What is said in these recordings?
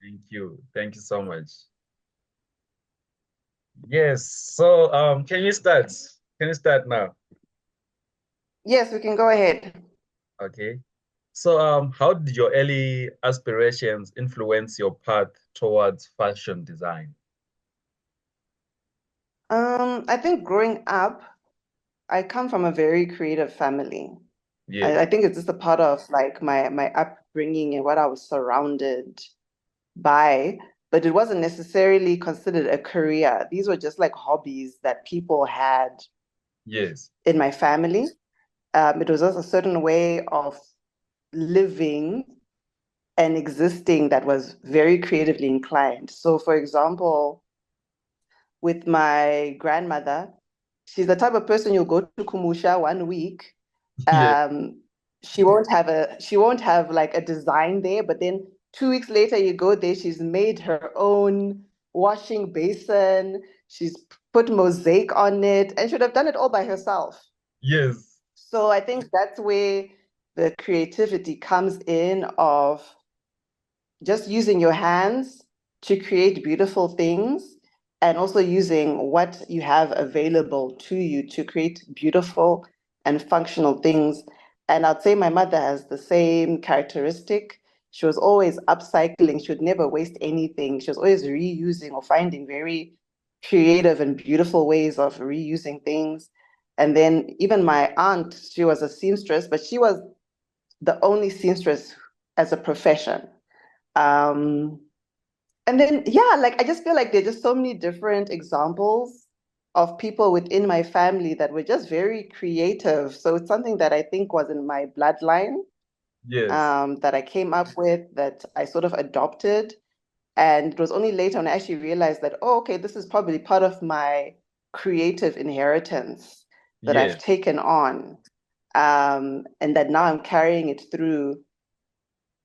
Thank you. Thank you so much. Yes. So, can you start? Can you start now? Yes, we can go ahead. Okay. So, how did your early aspirations influence your path towards fashion design? I think growing up, I come from a very creative family. I Yes. think it's just a part of like my upbringing and what I was surrounded by, but it wasn't necessarily considered a career. These were just like hobbies that people had Yes. in my family. It was just a certain way of living and existing that was very creatively inclined. So, for example, with my grandmother. She's the type of person you'll go to Kumusha 1 week. Yes. Um, she won't have like a design there, but then 2 weeks later you go there, she's made her own washing basin, she's put mosaic on it, and should have done it all by herself. Yes. So I think that's where the creativity comes in of just using your hands to create beautiful things and also using what you have available to you to create beautiful and functional things. And I'd say my mother has the same characteristic. She was always upcycling. She would never waste anything. She was always reusing or finding very creative and beautiful ways of reusing things. And then even my aunt, she was a seamstress, but she was the only seamstress as a profession. Um, and then, yeah, like I just feel like there are just so many different examples of people within my family that were just very creative. So it's something that I think was in my bloodline, Yes. that I came up with, that I sort of adopted. And it was only later when I actually realized that, oh, okay, this is probably part of my creative inheritance that I've Yes. taken on. And that now I'm carrying it through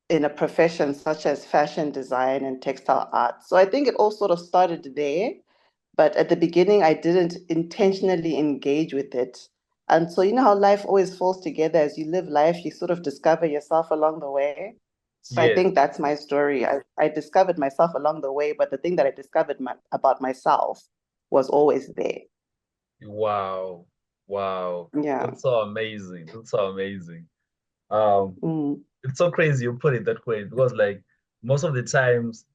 in a profession such as fashion design and textile art. So I think it all sort of started there, but at the beginning, I didn't intentionally engage with it. And so, you know how life always falls together as you live life, you sort of discover yourself along the way. So I Yes. think that's my story. I discovered myself along the way, but the thing that I discovered about myself was always there. Wow. Wow. Yeah. That's so amazing. That's so amazing. Um, Mm. it's so crazy you put it that way because like most of the times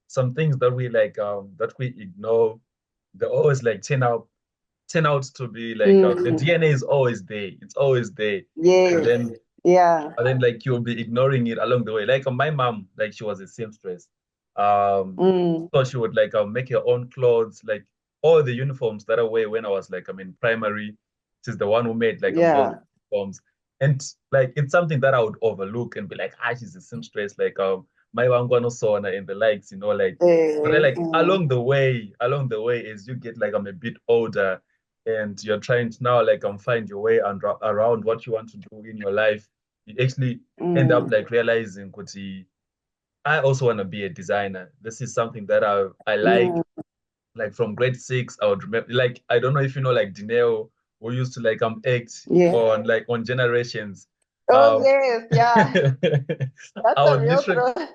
some things that we like that we ignore, they always like turn out to be like the Mm. DNA is always there. It's always there. And Yes. then Yeah. like you'll be ignoring it along the way. Like my mom, like she was a seamstress. Mm. So she would like make her own clothes, like all the uniforms that I wear when I was like I'm in primary. She's the one who made like those Yeah. uniforms. And like it's something that I would overlook and be like, ah, she's a seamstress, like my wangwano sauna and the likes, like but then like Mm. along the way as you get like I'm a bit older and you're trying to now like find your way and around what you want to do in your life, you actually end up Mm. like realizing kuti, I also want to be a designer. This is something that I Mm. like from grade six. I would remember, like I don't know if you know like Dineo, who used to like act Yeah. on like on Generations. Oh Um, yes, yeah. That's I a would real literally throw.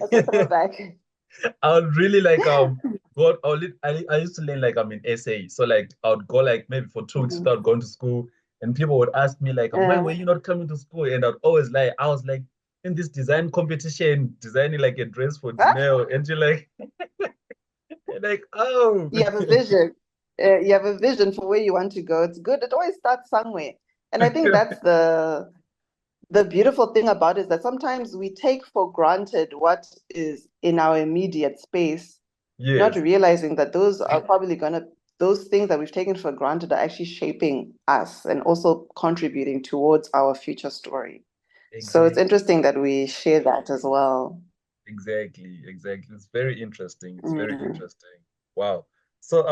That's a throwback. I would really like go I used to learn like I'm in essay. So like I would go like maybe for 2 weeks Mhm. without going to school and people would ask me like why were Uh, you not coming to school? And I'd always like I was like in this design competition designing like a dress for ah, Janelle and you're like like oh you have a vision. You have a vision for where you want to go. It's good. It always starts somewhere. And I think that's the beautiful thing about it is that sometimes we take for granted what is in our immediate space, not yes, realizing that those are probably gonna those things that we've taken for granted are actually shaping us and also contributing towards our future story. So it's exactly. interesting that we share that as well. Exactly. It's very interesting. It's very Mm. interesting. Wow. So,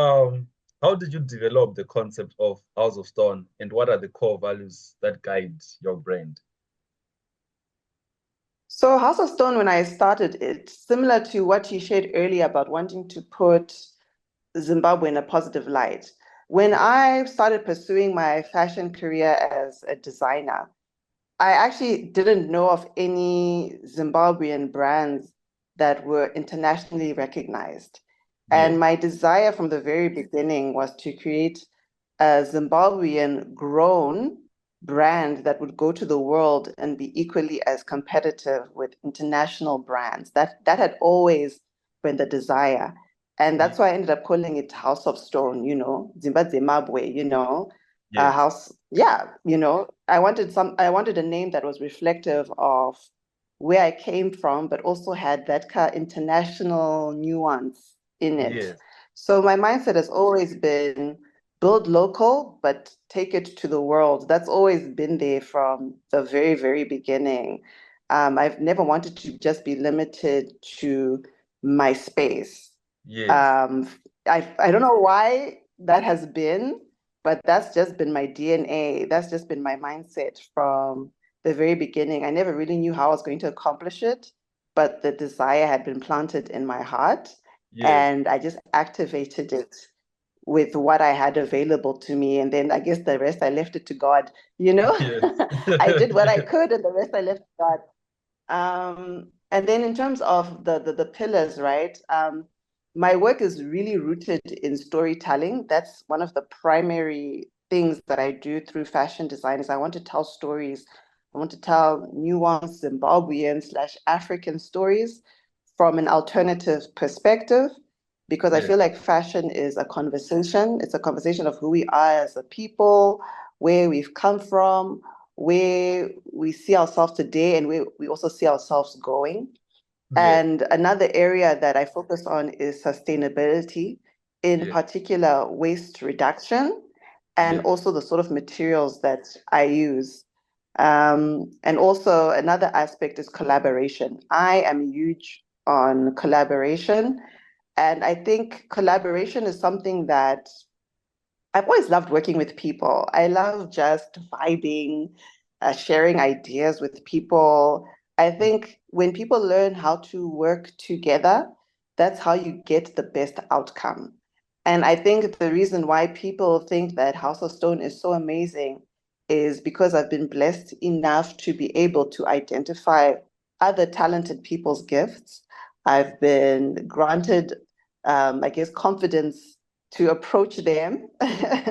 how did you develop the concept of House of Stone, and what are the core values that guide your brand? So House of Stone, when I started it, similar to what you shared earlier about wanting to put Zimbabwe in a positive light. When Yes. I started pursuing my fashion career as a designer, I actually didn't know of any Zimbabwean brands that were internationally recognized. And Yes. my desire from the very beginning was to create a Zimbabwean grown brand that would go to the world and be equally as competitive with international brands. That had always been the desire. And Ye- that's why I ended up calling it House of Stone, Zimbabwe, a Yes. house. Yeah, I wanted a name that was reflective of where I came from, but also had that kind of international nuance in it. Yes. So my mindset has always been build local, but take it to the world. That's always been there from the very, very beginning. I've never wanted to just be limited to my space. Yes. Um, I don't know why that has been, but that's just been my DNA. That's just been my mindset from the very beginning. I never really knew how I was going to accomplish it, but the desire had been planted in my heart, Yes. and I just activated it with what I had available to me. And then I guess the rest I left it to God, you know? Yes. I did what I could, and the rest I left to God. And then in terms of the pillars, right? My work is really rooted in storytelling. That's one of the primary things that I do through fashion design is I want to tell stories. I want to tell nuanced Zimbabwean slash African stories from an alternative perspective because I Yes. feel like fashion is a conversation. It's a conversation of who we are as a people, where we've come from, where we see ourselves today and where we also see ourselves going. Yes. And another area that I focus on is sustainability, in Yes. particular waste reduction, and Yes. also the sort of materials that I use. And also another aspect is collaboration. I am huge on collaboration, and I think collaboration is something that I've always loved working with people. I love just vibing, sharing ideas with people. I think when people learn how to work together, that's how you get the best outcome. And I think the reason why people think that House of Stone is so amazing is because I've been blessed enough to be able to identify other talented people's gifts. I've been granted, I guess, confidence to approach them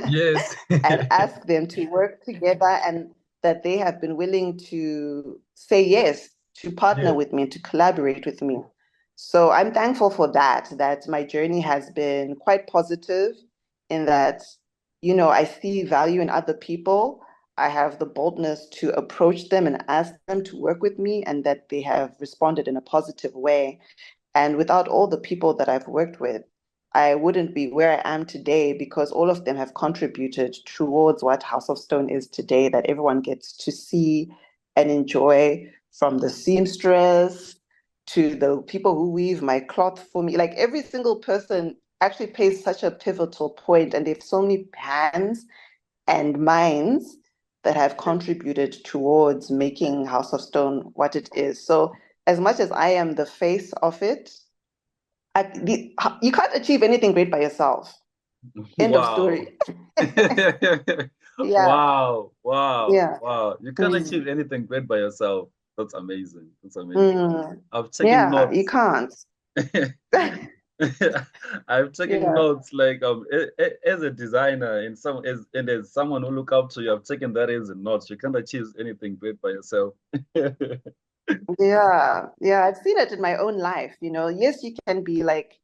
Yes. and ask them to work together and that they have been willing to say yes to partner Yes. with me and to collaborate with me. So I'm thankful for that my journey has been quite positive in that, I see value in other people. I have the boldness to approach them and ask them to work with me, and that they have responded in a positive way. And without all the people that I've worked with, I wouldn't be where I am today because all of them have contributed towards what House of Stone is today, that everyone gets to see and enjoy, from the seamstress to the people who weave my cloth for me. Like every single person actually plays such a pivotal point, and there's so many hands and minds that have Yes. contributed towards making House of Stone what it is. So as much as I am the face of it, you can't achieve anything great by yourself. End of Wow. story. Yeah, Wow. Wow. yeah. Wow. You can't Mm. achieve anything great by yourself. That's amazing. That's amazing. Mm. I've taken Yeah, you notes. can't. I've taken Yeah. notes like as a designer and as someone who look up to you, I've taken that as a note. You can't achieve anything great by yourself. Yeah. Yeah. I've seen it in my own life. Yes, you can be like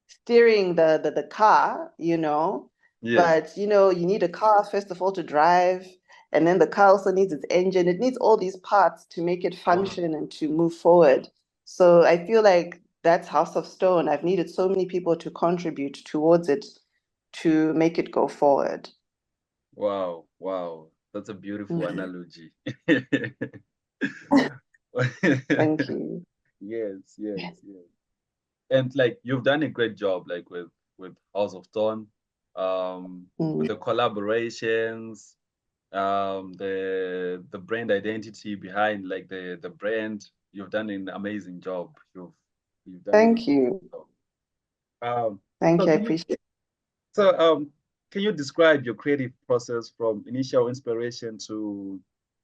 steering the car, Yes. but you need a car first of all to drive, and then the car also needs its engine. It needs all these parts to make it Wow. function and to move forward. So I feel like that's House of Stone. I've needed so many people to contribute towards it to make it go forward. Wow. Wow. That's a beautiful Mhm. analogy. Thank you. Yes, yes, yes. And like you've done a great job like with House of Dawn, with Mm. the collaborations, the brand identity behind like the brand. You've done an amazing job. You've done an Thank amazing you. job. Um, Thank so you. I can you appreciate it. so can you describe your creative process from initial inspiration to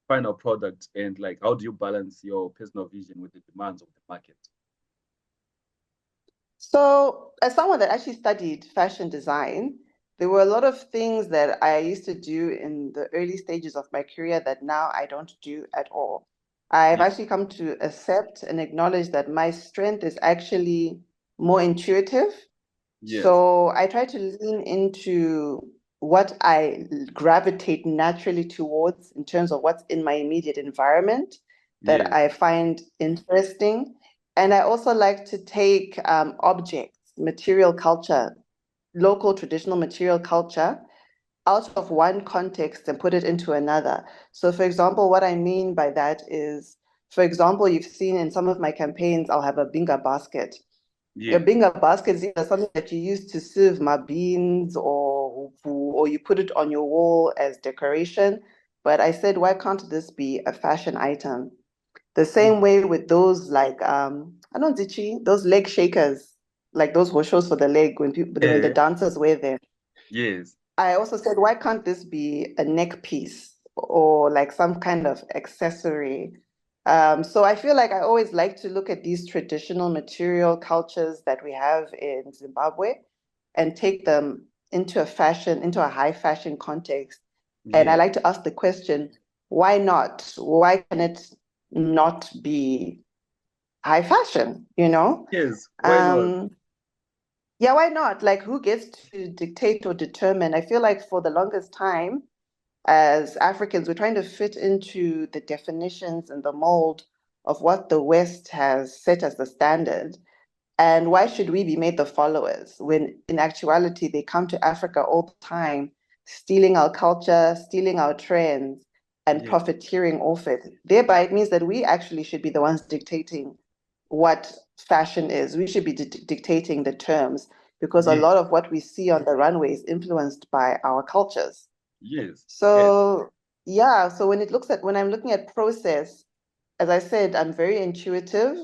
final product, and like how do you balance your personal vision with the demands of the market? So, as someone that actually studied fashion design, there were a lot of things that I used to do in the early stages of my career that now I don't do at all. I've Yeah. actually come to accept and acknowledge that my strength is actually more intuitive. Yes. So I try to lean into what I gravitate naturally towards in terms of what's in my immediate environment that Yes. I find interesting. And I also like to take objects, material culture, local traditional material culture out of one context and put it into another. So, for example, what I mean by that is, for example, you've seen in some of my campaigns, I'll have a binga basket. A Yes. binga basket is either something that you use to sieve my beans or you put it on your wall as decoration. But I said, why can't this be a fashion item? The same Mm. way with those like I don't know, those leg shakers, like those shows for the leg when the Eh, dancers wear them. yes. I also said, why can't this be a neck piece or like some kind of accessory? So I feel like I always like to look at these traditional material cultures that we have in Zimbabwe and take them into a high fashion context. And I Yes. like to ask the question, why not? Why can it not be high fashion, you know? Yes. Why not? Um, yeah, why not? Like, who gets to dictate or determine? I feel like for the longest time, as Africans, we're trying to fit into the definitions and the mold of what the West has set as the standard. And why should we be made the followers when in actuality they come to Africa all the time, stealing our culture, stealing our trends, and Yes. profiteering off it? Thereby, it means that we actually should be the ones dictating what fashion is. We should be dictating the terms because a Yes. lot of what we see on the runway is influenced by our cultures. Yes. Yes. So, yeah, so when I'm looking at process, as I said, I'm very intuitive.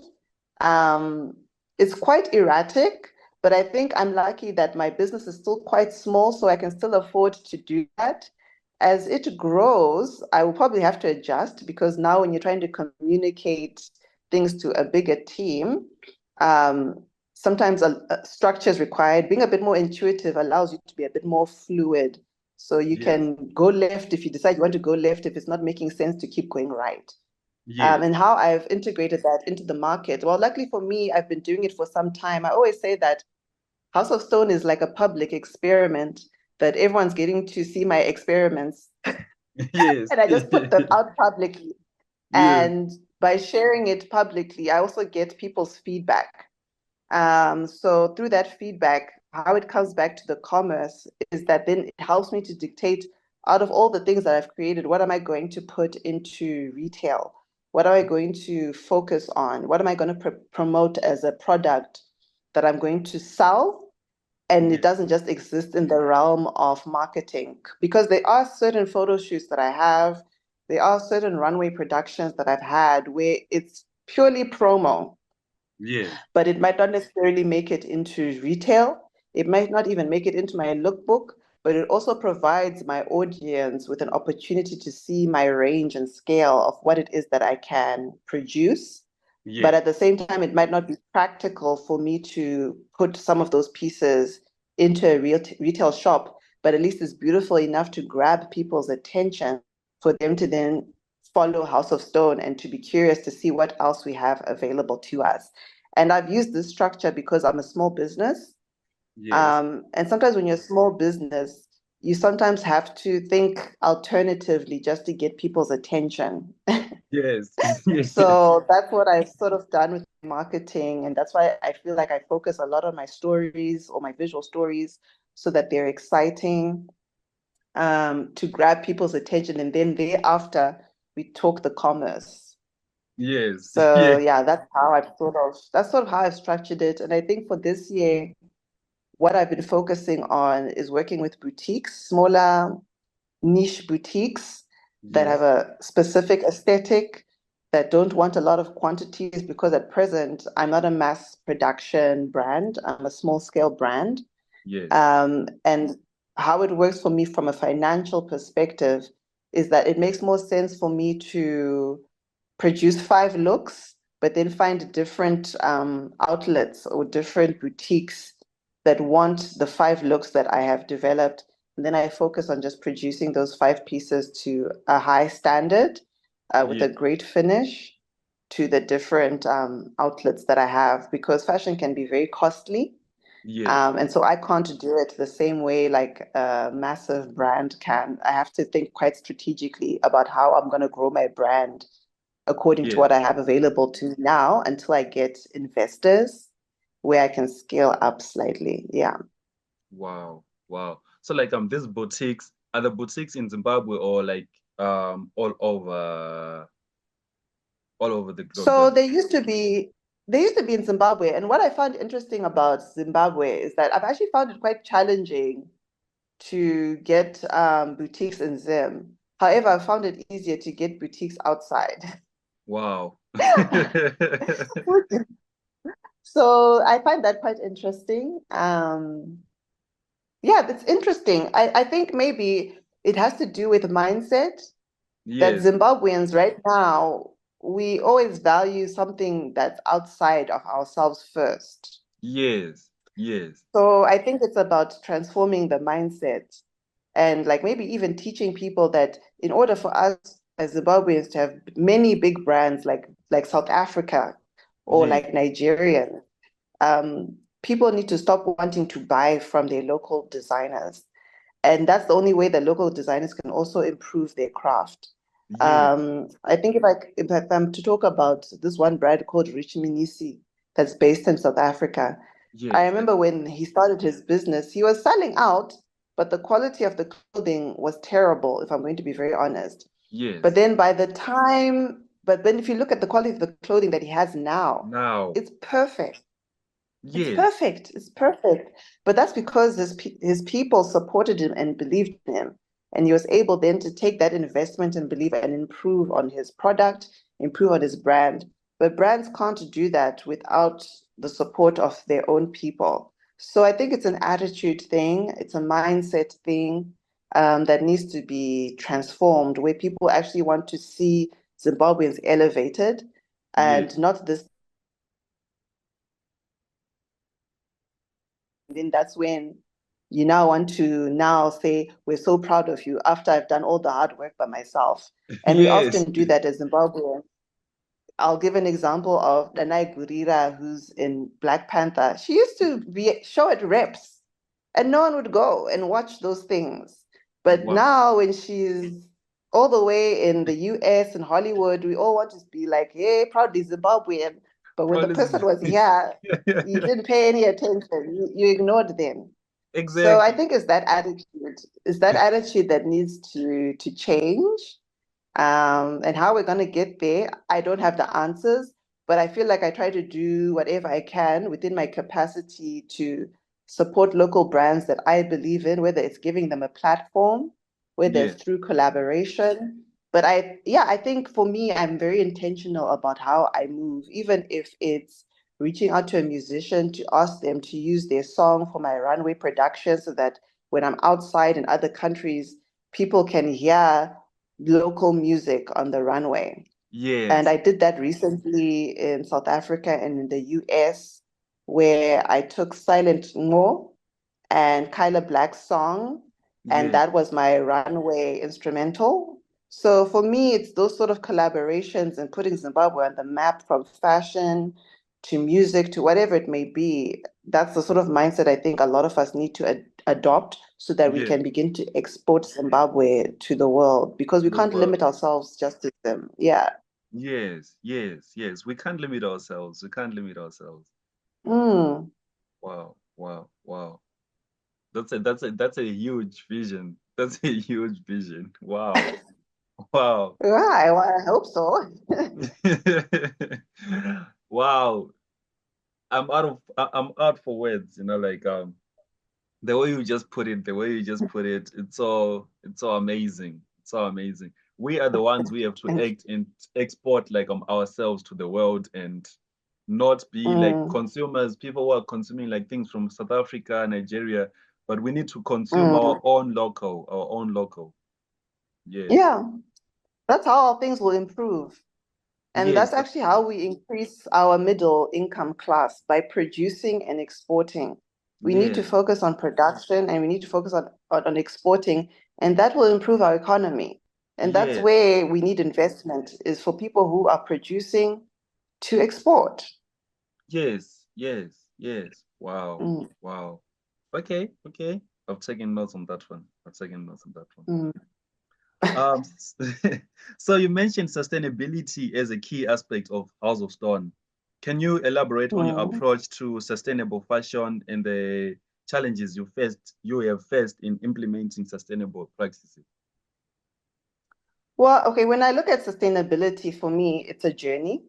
Um, it's quite erratic, but I think I'm lucky that my business is still quite small, so I can still afford to do that. As it grows, I will probably have to adjust because now when you're trying to communicate things to a bigger team, um, sometimes a structure is required. Being a bit more intuitive allows you to be a bit more fluid. So you Yes. can go left if you decide you want to go left if it's not making sense to keep going right. Yes. And how I've integrated that into the market. Well, luckily for me, I've been doing it for some time. I always say that House of Stone is like a public experiment that everyone's getting to see my experiments, Yes. and I just put them out publicly. Yes. And by sharing it publicly, I also get people's feedback. So through that feedback, how it comes back to the commerce is that then it helps me to dictate out of all the things that I've created, what am I going to put into retail? What am I going to focus on? What am I going to promote as a product that I'm going to sell? And it Yes. doesn't just exist in the realm of marketing because there are certain photo shoots that I have, there are certain runway productions that I've had where it's purely promo, Yes. but it might not necessarily make it into retail. It might not even make it into my lookbook, but it also provides my audience with an opportunity to see my range and scale of what it is that I can produce. But Yes. at the same time, it might not be practical for me to put some of those pieces into a real retail shop, but at least it's beautiful enough to grab people's attention for them to then follow House of Stone and to be curious to see what else we have available to us. And I've used this structure because I'm a small business. Yes. And sometimes when you're a small business, you sometimes have to think alternatively just to get people's attention. Yes. Yes. So that's what I've sort of done with marketing. And that's why I feel like I focus a lot on my stories or my visual stories so that they're exciting, to grab people's attention. And then thereafter, we talk the commerce. Yes. So Yes. yeah, that's sort of how I've structured it. And I think for this year, what I've been focusing on is working with boutiques, smaller niche boutiques that have Yes. a specific aesthetic, that don't want a lot of quantities because at present I'm not a mass production brand, I'm a small scale brand. Yes. And how it works for me from a financial perspective is that it makes more sense for me to produce 5 looks but then find different outlets or different boutiques that want the five looks that I have developed. And then I focus on just producing those five pieces to a high standard with Yeah, a great finish to the different outlets that I have because fashion can be very costly. yes, And so I can't do it the same way like a massive brand can. I have to think quite strategically about how I'm going to grow my brand according to yes. what I have available to me now until I get investors where I can scale up slightly. Yeah. Wow, wow. So like these boutiques, are the boutiques in Zimbabwe or like all over the globe? So they used to be in Zimbabwe. And what I found interesting about Zimbabwe is that I've actually found it quite challenging to get boutiques in Zim. However, I found it easier to get boutiques outside. Wow. So I find that quite interesting. Yeah, that's interesting. I think maybe it has to do with mindset that Yes, Zimbabweans right now, we always value something that's outside of ourselves first. yes, yes, So I think it's about transforming the mindset and like maybe even teaching people that in order for us as Zimbabweans to have many big brands like South Africa or yes, like Nigeria, people need to stop wanting to buy from their local designers. And that's the only way that local designers can also improve their craft. yes, I think if I'm to talk about this one brand called Rich Minisi that's based in South Africa, I yes, yes, remember when he started his business, he was selling out, but the quality of the clothing was terrible, if I'm going to be very honest. But yes. then but then if you look at the quality of the clothing that he has now, Now, it's perfect. It's yes, perfect. It's perfect. But that's because his people supported him and believed in him. And he was able then to take that investment and believe and improve on his product, improve on his brand. But brands can't do that without the support of their own people. So I think it's an attitude thing, it's a mindset thing that needs to be transformed, where people actually want to see Zimbabweans elevated yes, and not this. Then that's when you now want to now say, we're so proud of you after I've done all the hard work by myself. And we yes, often do that as Zimbabweans. I'll give an example of Danayi who's in Black Panther. She used to be show at reps, and no one would go and watch those things. But wow. now, when she's all the way in the US and Hollywood, we all want to be like, "Hey, proudly Zimbabwean." But when the person Probably, was here, you didn't pay any attention. You ignored them. So I exactly. think it's that attitude. It's that attitude that needs to change. And how we're going to get there, I don't have the answers, but I feel like I try to do whatever I can within my capacity to support local brands that I believe in, whether it's giving them a platform, whether Yeah, it's through collaboration. But yeah, I think for me, I'm very intentional about how I move, even if it's reaching out to a musician to ask them to use their song for my runway production so that when I'm outside in other countries, people can hear local music on the runway. And yes, I did that recently in South Africa and in the US, where I took Silent Mo and Kyla Black's song, and yes, that was my runway instrumental. So for me, it's those sort of collaborations and putting Zimbabwe on the map from fashion to music to whatever it may be. That's the sort of mindset I think a lot of us need to adopt so that we yes, can begin to export Zimbabwe to the world because we to the can't world. limit ourselves just to them. Yeah. Yes, yes, yes. We can't limit ourselves. We can't limit ourselves. Mm. Wow, wow, wow. That's a huge vision. That's a huge vision. Wow. Wow. Yeah, I hope so. Wow. I'm out for words, like the way you just put it, the way you just put it, it's so amazing. It's so amazing. We are the ones we have to Thank act and export like ourselves to the world and not you. be like Mm. consumers, people who are consuming like things from South Africa, Nigeria, but we need to consume Mm. our own local. Yes. Yeah, that's how things will improve. And Yes, that's actually how we increase our middle income class by producing and exporting. We need to yes, focus on production and we need to focus on exporting, and that will improve our economy. And that's yes, where we need investment, is for people who are producing to export. yes, yes, yes. Wow, Mm, wow. Okay, okay. I've taken notes on that one. I've taken notes on that one. mm, Um, so you mentioned sustainability as a key aspect of House of Stone. Can you elaborate on your mm. approach to sustainable fashion and the challenges you have faced in implementing sustainable practices? Well, okay, when I look at sustainability, for me, it's a journey.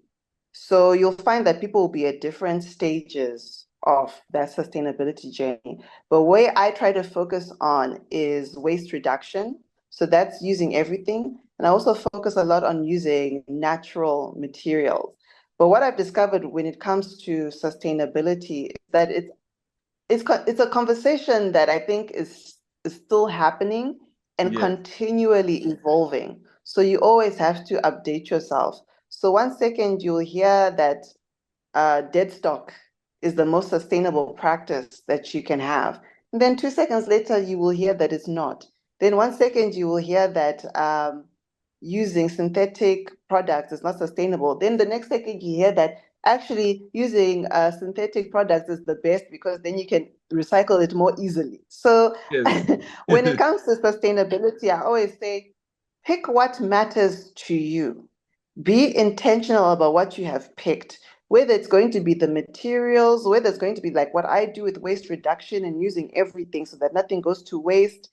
So you'll find that people will be at different stages of that sustainability journey. But where I try to focus on is waste reduction. So that's using everything. And I also focus a lot on using natural materials. But what I've discovered when it comes to sustainability is that it's a conversation that I think is still happening and Yes, continually evolving. So you always have to update yourself. So one second you'll hear that dead stock is the most sustainable practice that you can have. And then 2 seconds later, you will hear that it's not. Then one second, you will hear that using synthetic products is not sustainable. Then the next second, you hear that actually using synthetic products is the best because then you can recycle it more easily. So yes, when it comes to sustainability, I always say pick what matters to you. Be intentional about what you have picked, whether it's going to be the materials, whether it's going to be like what I do with waste reduction and using everything so that nothing goes to waste.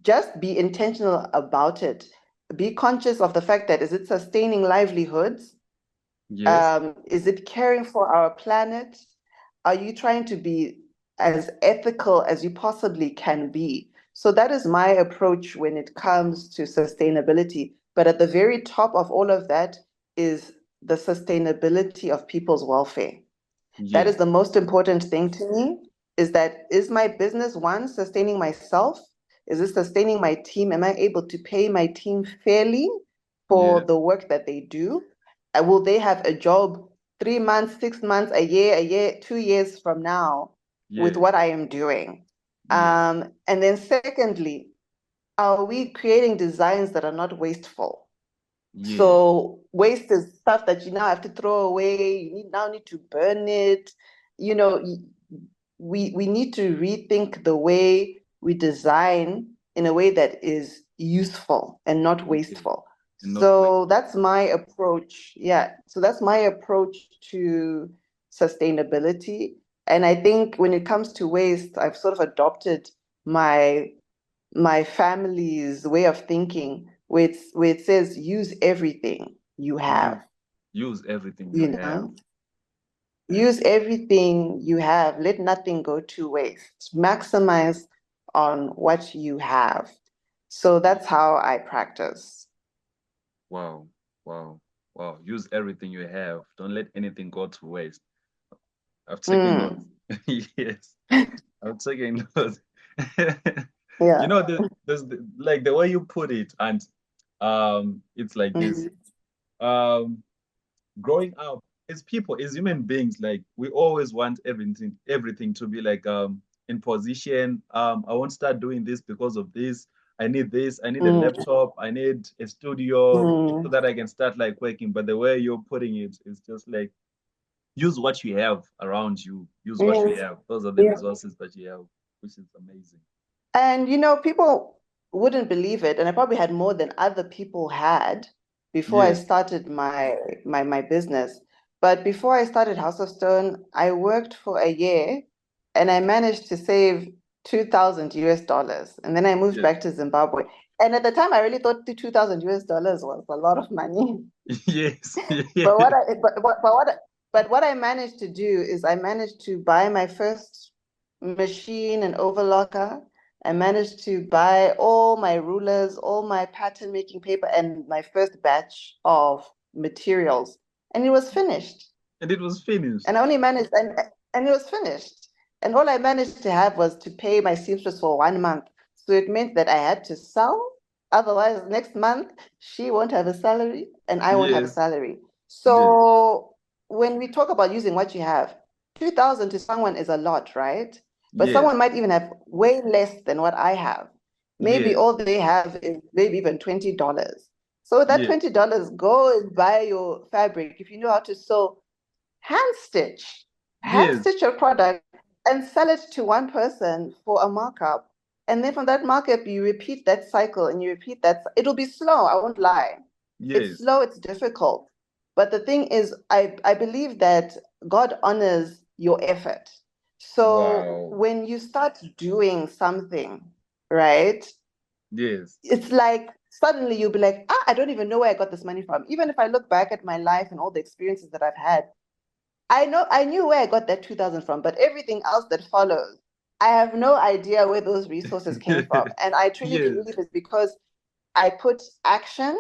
Just be intentional about it. Be conscious of the fact that is it sustaining livelihoods? yes, Is it caring for our planet? Are you trying to be as ethical as you possibly can be? So that is my approach when it comes to sustainability. But at the very top of all of that is the sustainability of people's welfare. That is yes, the most important thing to me, is that is my business, one, sustaining myself? Is it sustaining my team? Am I able to pay my team fairly for yes, the work that they do? Will they have a job 3 months, 6 months, a year, 2 years from now with yes, what I am doing? yes, And then secondly, are we creating designs that are not wasteful? yes, So waste is stuff that you now have to throw away. Now need to burn it. You know, we need to rethink the way we design in a way that is useful and not yes, wasteful. and not waste. So that's my approach. Yeah. So that's my approach to sustainability. And I think when it comes to waste, I've sort of adopted my my family's way of thinking, where it says use everything you Use have, use everything you you have. know, use everything you have, let nothing go to waste, maximize on what you have. So Yes. that's how I practice. Wow, wow, wow. Use everything you have. Don't let anything go to waste. I've taken notes. Mm, Yes, I'm taking notes. You yeah. know, like the way you put it, and it's like this. Mm, Um, growing up as people, as human beings, like we always want everything to be like in position. I won't start doing this because of this. I need this, I need a mm, laptop, I need a studio so mm. that I can start like working. But the way you're putting it is just like use what you have around you. Use what you Yes, have. Those are the yeah. resources that you have, which is amazing. And people wouldn't believe it, and I probably had more than other people had before I Yes, started my business. But before I started House of Stone, I worked for a year and I managed to save 2,000 US dollars. And then I moved yes, back to Zimbabwe. And at the time I really thought the 2,000 US dollars was a lot of money. yes, But yes, what I managed to do is I managed to buy my first machine and overlocker. I managed to buy all my rulers, all my pattern making paper, and my first batch of materials. And it was finished. and it was finished. And I only managed and it was finished. And all I managed to have was to pay my seamstress for 1 month. So it meant that I had to sell. Otherwise, next month, she won't have a salary and I won't have a Yes. salary. Yes. So when we talk about using what you have, 2,000 to someone is a lot, right? But Yes. someone might even have way less than what I have. Maybe Yes. all they have is maybe even $20. So that Yes. $20, go and buy your fabric. If you know how to sew, hand stitch, hand Yes. stitch your product and sell it to one person for a markup. And then from that markup, you repeat that cycle and you repeat that. It'll be slow, I won't lie. It's Yes. slow, it's difficult. But the thing is, I believe that God honors your effort. So Wow. when you start doing something, right, Yes. it's like suddenly you'll be like, ah, I don't even know where I got this money from. Even if I look back at my life and all the experiences that I've had, I knew where I got that 2,000 from, but everything else that follows, I have no idea where those resources came from. And I truly Yes. believe it's because I put action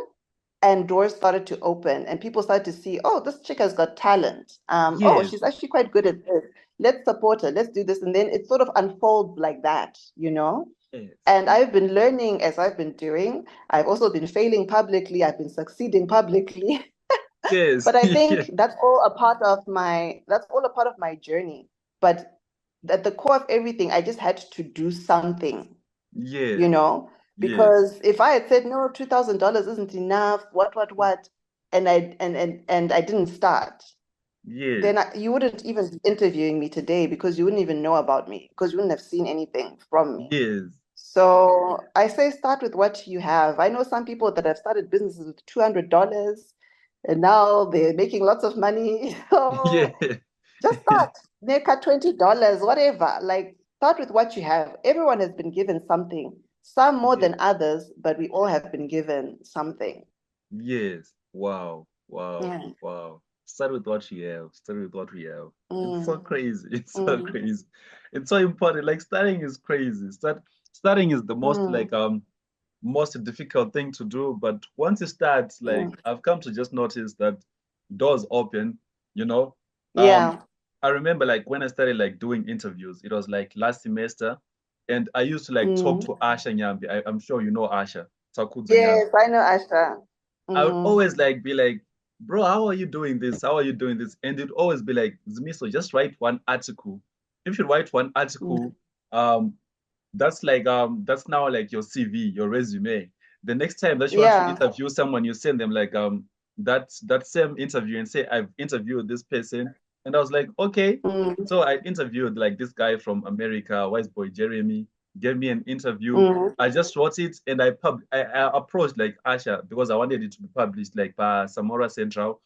and doors started to open and people started to see, oh, this chick has got talent. Oh, Yes. she's actually quite good at this. Let's support her. Let's do this. And then it sort of unfolds like that, you know? Yes. And I've been learning as I've been doing. I've also been failing publicly. I've been succeeding publicly. Yes. But I Yes. think that's all a part of my journey. But at the core of everything, I just had to do something, you Yes. know, Yes. because if I had said no, $2,000 isn't enough, what, and I didn't start, then Yes. you wouldn't even be interviewing me today because you wouldn't even know about me because you wouldn't have seen anything from me. Yes. So I say start with what you have. I know some people that have started businesses with $200 and now they're making lots of money. Yes. So just start, make a $20, whatever. Like start with what you have. Everyone has been given something, some more Yes. than others, but we all have been given something. Yes. Wow. Wow. Yeah. Wow. Start with what you have. Start with what we have. It's so Mm, crazy. It's so mm, crazy. It's so important. Like starting is crazy. Starting is the most mm, like most difficult thing to do. But once you start, like mm. I've come to just notice that doors open, you know. Um, Yeah. I remember like when I started like doing interviews, it was like last semester, and I used to like talk Mm. to Asha Nyambi. I'm sure you know Asha, Takudze Nyambi. Yes, I know Asha. I would Mm, always like be like, bro, how are you doing this? How are you doing this? And it'd always be like, Zmiso, just write one article. If you write one mm, article, that's now like your CV, your resume. The next time that you want to yeah. interview someone, you send them like that same interview and say, I've interviewed this person. And I was like, okay. Mm, So I interviewed like this guy from America, Wise Boy Jeremy, gave me an interview. mm, I just wrote it and I approached like Asha because I wanted it to be published like by Samora Central.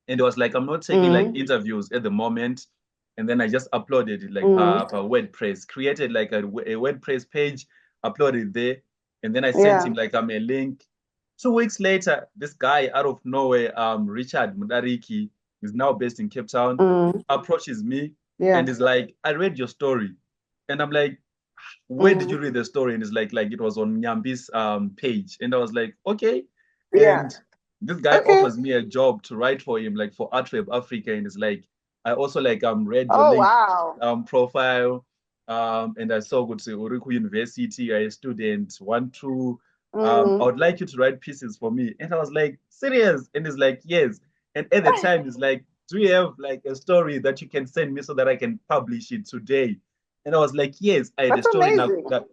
And it was like, I'm not taking like mm, interviews at the moment. And then I just uploaded it like mm. per WordPress, created like a WordPress page, uploaded it there. And then I sent him Yeah. like a link. 2 weeks later, this guy out of nowhere, Richard Mudariki, is now based in Cape Town, Mm, approaches me and yeah. is like, I read your story. And I'm like, where did you Mm, read the story? And it's like it was on Nyambi's page. And I was like, okay. yeah. And this guy Okay. offers me a job to write for him, like for Artweb Africa. And it's like, I also like read your Oh, link wow. profile. And I saw go to Uriku University, you're a student, want to I Mm. would like you to write pieces for me. And I was like, serious? And he's like, yes. And at the time, he's like, do you have like a story that you can send me so that I can publish it today? And I was like, yes, I had a That's story now. amazing.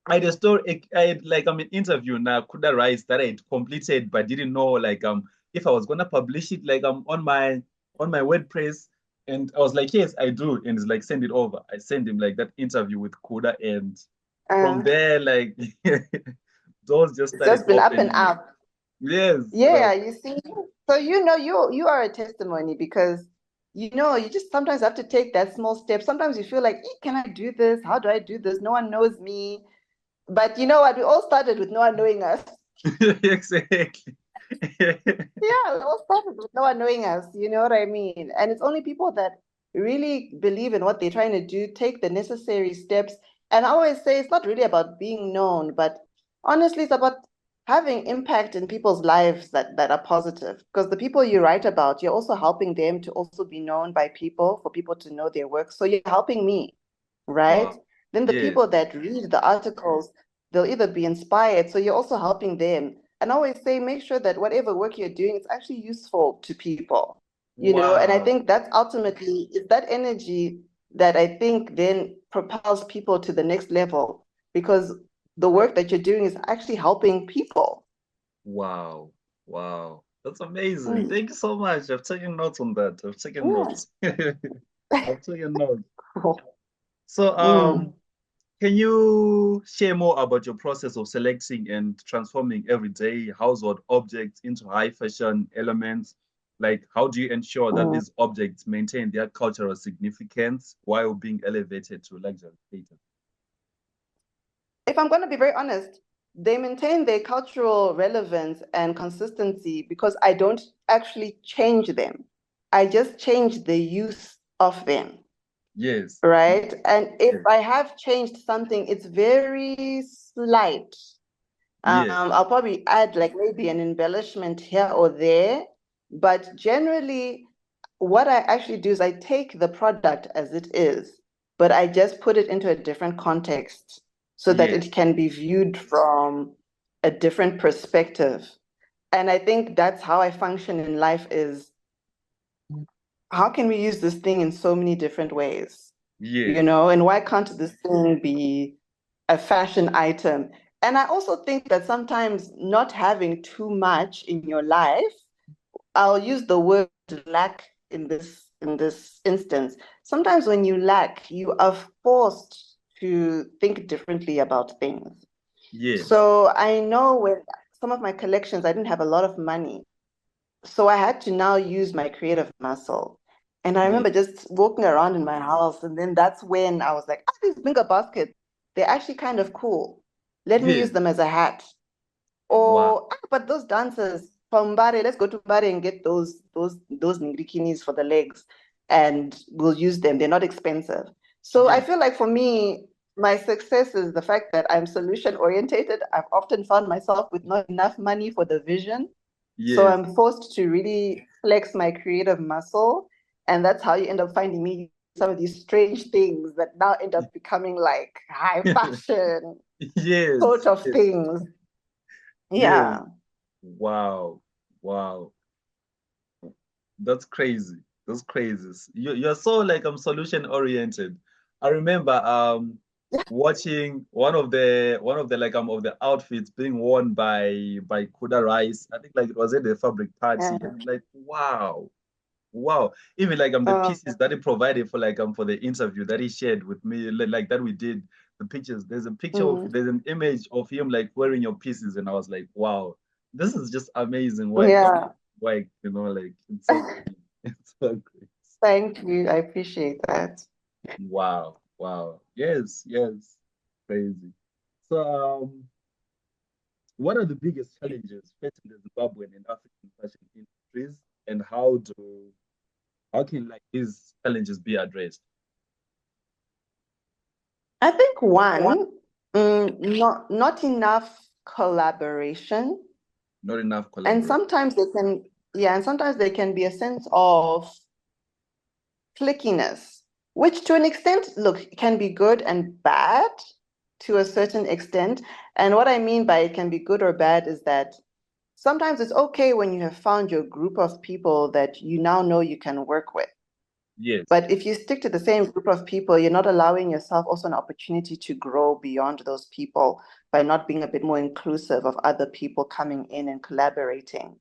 I had a story. I had like an interview now. Could I write that I had completed, but didn't know like if I was gonna publish it like on my WordPress. And I was like, yes, I do. And it's like, send it over. I sent him like that interview with Kuda, and from Uh, there, like doors just it's started just been up and opening. up. Yes, and I Yeah, was, you see. So you are a testimony because you just sometimes have to take that small step. Sometimes you feel like, can I do this? How do I do this? No one knows me. But you know what? We all started with no one knowing us. exactly. Yeah, we all started with no one knowing us. You know what I mean? And it's only people that really believe in what they're trying to do, take the necessary steps. And I always say it's not really about being known, but honestly, it's about having impact in people's lives that are positive. Because the people you write about, you're also helping them to also be known by people, for people to know their work. So you're helping me, right? Wow. Then the Yes. people that read the articles, they'll either be inspired. So you're also helping them. And I always say, make sure that whatever work you're doing is actually useful to people, you know? And I Wow. think that's ultimately, it's that energy that I think then propels people to the next level because the work that you're doing is actually helping people. Wow. Wow. That's amazing. Mm, Thank you so much. I've taken notes on that. I've taken mm. notes. I've taken notes. Cool. So, Mm, can you share more about your process of selecting and transforming everyday household objects into high fashion elements? Like, how do you ensure that mm. these objects maintain their cultural significance while being elevated to luxury status? If I'm going to be very honest, they maintain their cultural relevance and consistency because I don't actually change them. I just change the use of them, Yes. right? And if Yes. I have changed something, it's very slight. Yes. I'll probably add like maybe an embellishment here or there, but generally, what I actually do is I take the product as it is, but I just put it into a different context so that Yes. it can be viewed from a different perspective. And I think that's how I function in life is how can we use this thing in so many different ways? You Yes. know, and why can't this thing be a fashion item? And I also think that sometimes not having too much in your life, I'll use the word lack in this instance. Sometimes when you lack, you are forced to think differently about things. Yes. So I know with some of my collections, I didn't have a lot of money. So I had to now use my creative muscle. And I Yes. remember just walking around in my house, and then that's when I was like, ah, these finger baskets, they're actually kind of cool. Let me use Yes. them as a hat. Wow. Or, ah, but those dancers from Bari, let's go to Bari and get those ningrikinis for the legs, and we'll use them. They're not expensive. So I Yes. feel like for me, my success is the fact that I'm solution orientated. I've often found myself with not enough money for the vision. So Yes. I'm forced to really flex my creative muscle. And that's how you end up finding me some of these strange things that now end up becoming like high fashion sort Yes. of Yes. things. Yes. Yeah. Wow. Wow. That's crazy. That's crazy. You're so like solution oriented. I remember watching one of the like of the outfits being worn by Kuda Rice. I think like it was at the fabric party. Yeah. And like wow. Wow. Even like the Uh, pieces that he provided for the interview that he shared with me, like that we did the pictures. mm, there's an image of him like wearing your pieces, and I was like, wow, this is just amazing work. yeah. Like, like it's so great. It's so great. Thank you. I appreciate that. Wow. Wow. Yes, yes. Crazy. So what are the biggest challenges facing the Zimbabwean and African fashion industries, and how can like these challenges be addressed? I think one, not enough collaboration. Not enough And collaboration. sometimes they can, yeah, and sometimes there can be a sense of clickiness, which to an extent, look, can be good and bad to a certain extent. And what I mean by it can be good or bad is that sometimes it's okay when you have found your group of people that you now know you can work with. Yes. But if you stick to the same group of people, you're not allowing yourself also an opportunity to grow beyond those people by not being a bit more inclusive of other people coming in and collaborating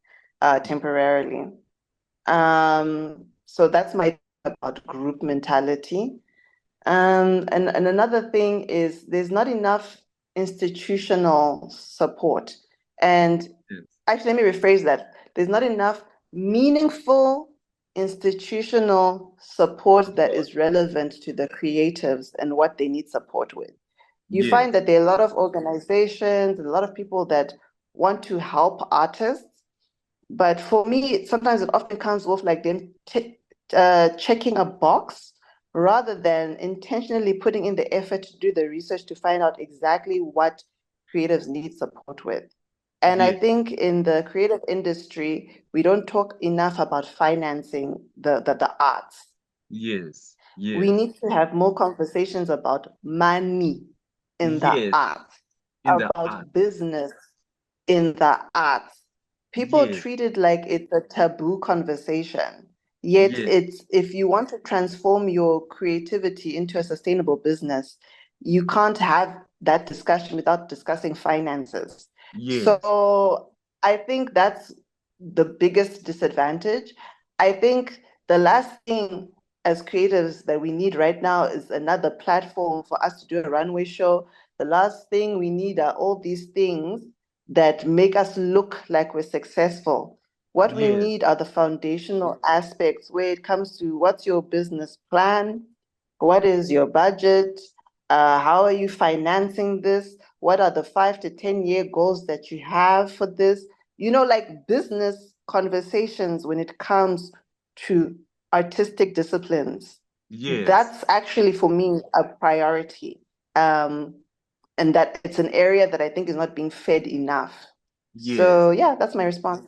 temporarily. So that's my thing about group mentality. And another thing is there's not enough institutional support. And Yes. actually, let me rephrase that. There's not enough meaningful institutional support that Support. is relevant to the creatives and what they need support with. You find Yes. that there are a lot of organizations, a lot of people that want to help artists, but for me, sometimes it often comes off like them checking a box rather than intentionally putting in the effort to do the research to find out exactly what creatives need support with. And I Yes. think in the creative industry, we don't talk enough about financing the arts. Yes. We Yes. need to have more conversations about money in the Yes. arts. in the art. about business in the arts. People Yes, treat it like it's a taboo conversation. Yet yes, it's if you want to transform your creativity into a sustainable business, you can't have that discussion without discussing finances. yes, So I think that's the biggest disadvantage. I think the last thing as creatives that we need right now is another platform for us to do a runway show. The last thing we need are all these things that make us look like we're successful. What we yes, need are the foundational aspects where it comes to what's your business plan? What is your budget? How are you financing this? What are the 5 to 10 year goals that you have for this? Like business conversations when it comes to artistic disciplines. yes, That's actually for me a priority. Um, and that it's an area that I think is not being fed enough. yes. So yeah, that's my response.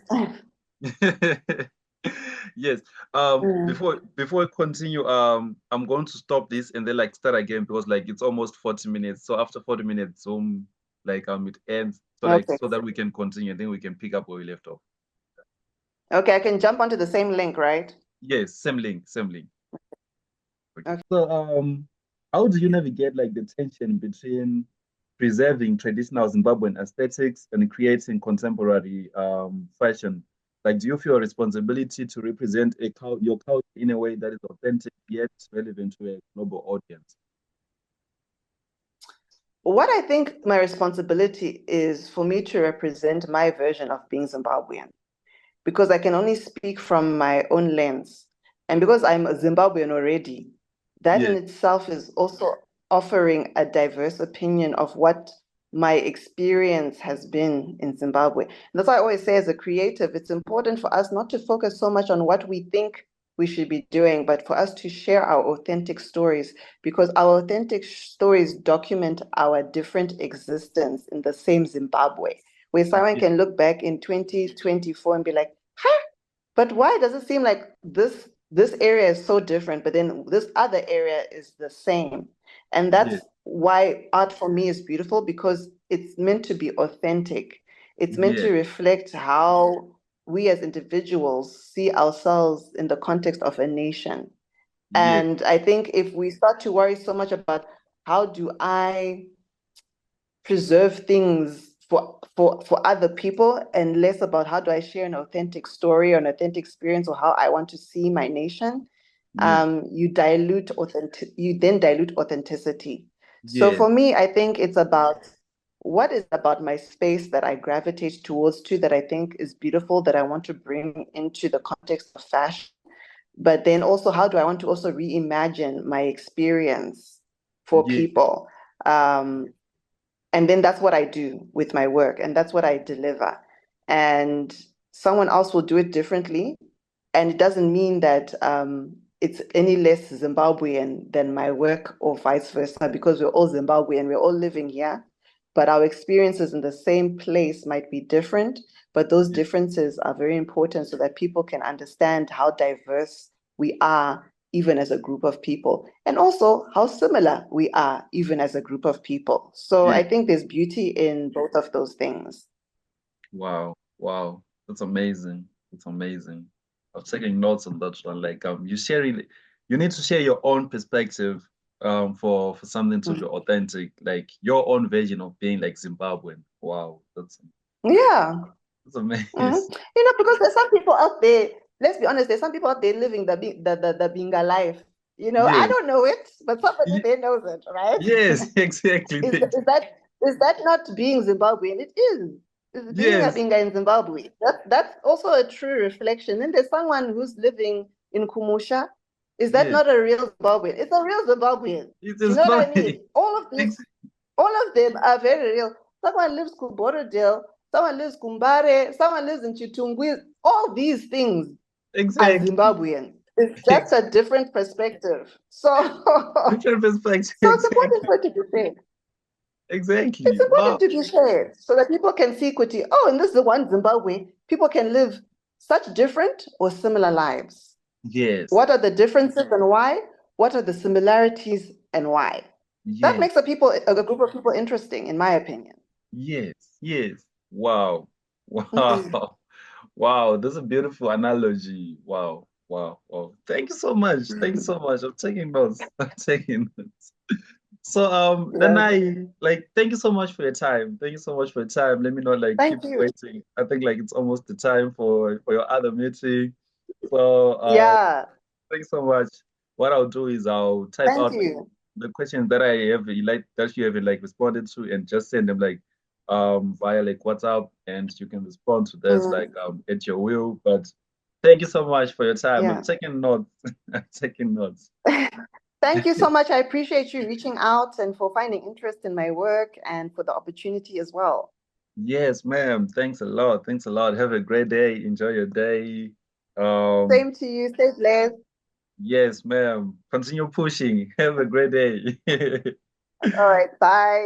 Yes. Mm. Before I continue, I'm going to stop this and then like start again because like it's almost 40 minutes. So after 40 minutes, Zoom it ends. So like Okay. so that we can continue and then we can pick up where we left off. Okay, I can jump onto the same link, right? Yes, same link, same link. Okay. Okay. So how do you navigate like the tension between preserving traditional Zimbabwean aesthetics and creating contemporary fashion? Like, do you feel a responsibility to represent your culture in a way that is authentic yet relevant to a global audience? What I think my responsibility is for me to represent my version of being Zimbabwean, because I can only speak from my own lens. And because I'm a Zimbabwean already, that in Yes, itself is also offering a diverse opinion of what my experience has been in Zimbabwe. And that's why I always say, as a creative, it's important for us not to focus so much on what we think we should be doing, but for us to share our authentic stories, because our authentic stories document our different existence in the same Zimbabwe, where someone yes, can look back in 2024 and be like, but why does it seem like this area is so different, but then this other area is the same? And yes, that's why art for me is beautiful, because it's meant to be authentic. It's meant yes, to reflect how we as individuals see ourselves in the context of a nation. yes, And I think if we start to worry so much about how do I preserve things for other people and less about how do I share an authentic story or an authentic experience or how I want to see my nation, yes, you then dilute authenticity. So yes, for me, I think it's about what is about my space that I gravitate towards to that I think is beautiful, that I want to bring into the context of fashion. But then also, how do I want to also reimagine my experience for yes, people? Um, and then that's what I do with my work, and that's what I deliver. And someone else will do it differently. And it doesn't mean that it's any less Zimbabwean than my work or vice versa, because we're all Zimbabwean, we're all living here. But our experiences in the same place might be different, but those yes, differences are very important so that people can understand how diverse we are, even as a group of people, and also how similar we are, even as a group of people. So yes. I think there's beauty in both of those things. Wow, wow, that's amazing. That's amazing. I was taking notes on that one. Like you need to share your own perspective for something to be Mhm. authentic, like your own version of being like Zimbabwean. Wow, Yeah. that's amazing. Mhm. Because there's some people out there, let's be honest, there's some people out there living the Binga life. I Yes, don't know it, but somebody ye- there knows it, right? yes, exactly. Is that being Zimbabwean? It is. It's being a Yes, Binga in Zimbabwe. That's also a true reflection. And there's someone who's living in Kumusha. Is that yes. not a real Zimbabwean? It's a real Zimbabwean. It Do you is know what I funny. mean? All of them are very real. Someone lives Kuborodale, someone lives Kumbare, someone lives in Chitungwi. All these things are Exactly. Zimbabwean. It's just a different perspective. So, Different perspective. so it's important Exactly. for it to be shared. It's Exactly. important Wow. to be shared so that people can see equity. Oh, and this is one Zimbabwe. People can live such different or similar lives. Yes. What are the differences and why? What are the similarities and why? That Yes. makes a group of people interesting, in my opinion. Yes, yes. Wow. Wow. Wow. That's a beautiful analogy. Wow. Wow. Wow. Thank you so much. Thank you so much. I'm taking notes. I'm taking notes. So Yeah. Danayi, like thank you so much for your time. Thank you so much for your time. Let me not like keep Thank you. waiting. I think like it's almost the time for your other meeting. So Yeah. thank you so much. What I'll do is I'll type Thank out you. the questions that I have like that you have like responded to and just send them like via like WhatsApp and you can respond to this like Mm, at your will. But thank you so much for your time. I'm yeah. taking notes. I'm taking notes. Thank you so much. I appreciate you reaching out and for finding interest in my work and for the opportunity as well. Yes, ma'am. Thanks a lot. Thanks a lot. Have a great day. Enjoy your day. Um, Same to you. Stay blessed. yes, ma'am. Continue pushing. Have a great day. All right. Bye.